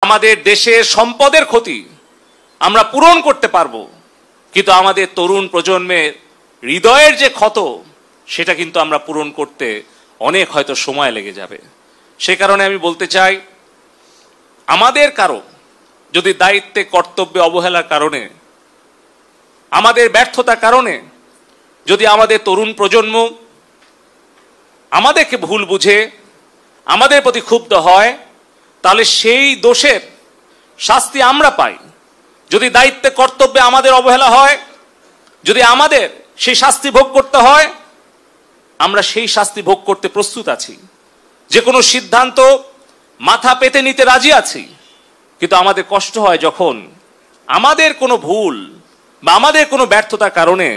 আমাদের দেশের সম্পদের ক্ষতি আমরা পূরণ করতে পারবো, কিন্তু আমাদের তরুণ প্রজন্মের হৃদয়ের যে ক্ষত সেটা কিন্তু আমরা পূরণ করতে অনেক হয়তো সময় লেগে যাবে। সে কারণে আমি বলতে চাই, আমাদের কারো যদি দায়িত্বে কর্তব্যে অবহেলার কারণে, আমাদের ব্যর্থতার কারণে যদি আমাদের তরুণ প্রজন্ম আমাদেরকে ভুল বুঝে আমাদের প্রতি ক্ষুব্ধ হয়, তাহলে সেই দোষের শাস্তি আমরা পাই। যদি দায়িত্বে কর্তব্যে আমাদের অবহেলা হয়, যদি আমাদের সেই শাস্তি ভোগ করতে হয়, আমরা সেই শাস্তি ভোগ করতে প্রস্তুত আছি। যে কোনো সিদ্ধান্ত মাথা পেতে নিতে রাজি আছি। কিন্তু আমাদের কষ্ট হয় যখন আমাদের কোনো ভুল বা আমাদের কোনো ব্যর্থতার কারণে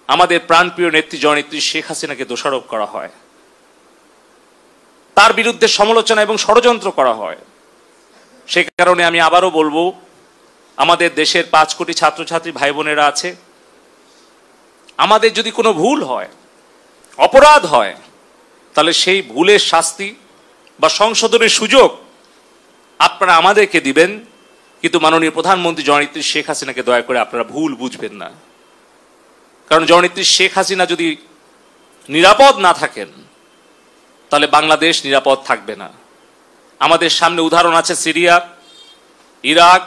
আমাদের প্রাণপ্রিয় নেত্রী জননেত্রী শেখ হাসিনাকে দোষারোপ করা হয়, তার বিরুদ্ধে সমালোচনা এবং ষড়যন্ত্র করা হয়। সে কারণে আমি আবারও বলবো, আমাদের দেশের 5 কোটি ছাত্রছাত্রী ভাই বোনেরা আছে, আমাদের যদি কোনো ভুল হয়, অপরাধ হয়, তাহলে সেই ভুলের শাস্তি বা সংশোধনের সুযোগ আপনারা আমাদেরকে দিবেন। কিন্তু মাননীয় প্রধানমন্ত্রী জননেত্রী শেখ হাসিনাকে দয়া করে আপনারা ভুল বুঝবেন না। কারণ জননেত্রী শেখ হাসিনা যদি নিরাপদ না থাকেন, তাহলে বাংলাদেশ নিরাপদ থাকবে না। আমাদের সামনে উদাহরণ আছে সিরিয়া, ইরাক,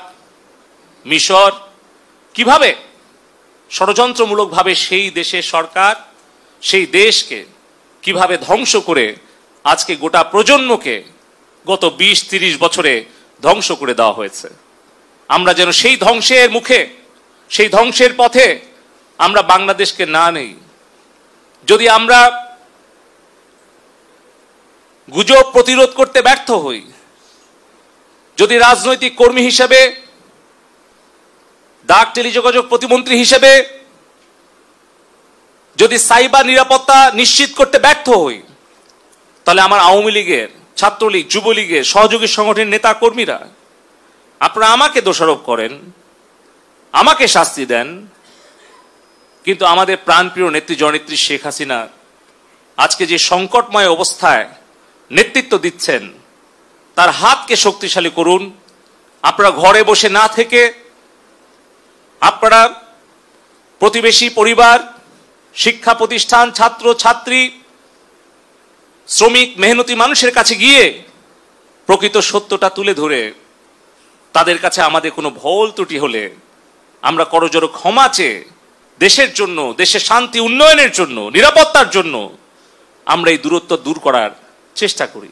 মিশর, কিভাবে ষড়যন্ত্রমূলকভাবে সেই দেশের সরকার সেই দেশকে কিভাবে ধ্বংস করে আজকে গোটা প্রজন্মকে গত 20-30 বছরে ধ্বংস করে দেওয়া হয়েছে। আমরা যেন সেই ধ্বংসের মুখে, সেই ধ্বংসের পথে আমরা বাংলাদেশকে না নেই। যদি আমরা গুজব প্রতিরোধ করতে ব্যর্থ হই, যদি রাজনৈতিক কর্মী হিসেবে, ডাক টেলিযোগাযোগ প্রতিমন্ত্রী হিসেবে যদি সাইবার নিরাপত্তা নিশ্চিত করতে ব্যর্থ হই, তাহলে আমার আওয়ামী লীগের, ছাত্রলীগ, যুবলীগের সহযোগী সংগঠনের নেতা কর্মীরা আপনারা আমাকে দোষারোপ করেন, আমাকে শাস্তি দেন, কিন্তু আমাদের প্রাণপ্রিয় নেত্রী জননেত্রী শেখ হাসিনা আজকে যে সংকটময় অবস্থায় নেতৃত্ব দিচ্ছেন, তার হাতকে শক্তিশালী করুন। আপনারা ঘরে বসে না থেকে আপনারা প্রতিবেশী পরিবার, শিক্ষা প্রতিষ্ঠান, ছাত্র ছাত্রী, শ্রমিক, মেহনতি মানুষের কাছে গিয়ে প্রকৃত সত্যটা তুলে ধরে তাদের কাছে আমাদের কোনো ভুল ত্রুটি হলে আমরা করজোড়ে ক্ষমা চেয়ে দেশের জন্য, দেশের শান্তি উন্নয়নের জন্য, নিরাপত্তার জন্য আমরা এই দূরত্ব দূর করার চেষ্টা করি।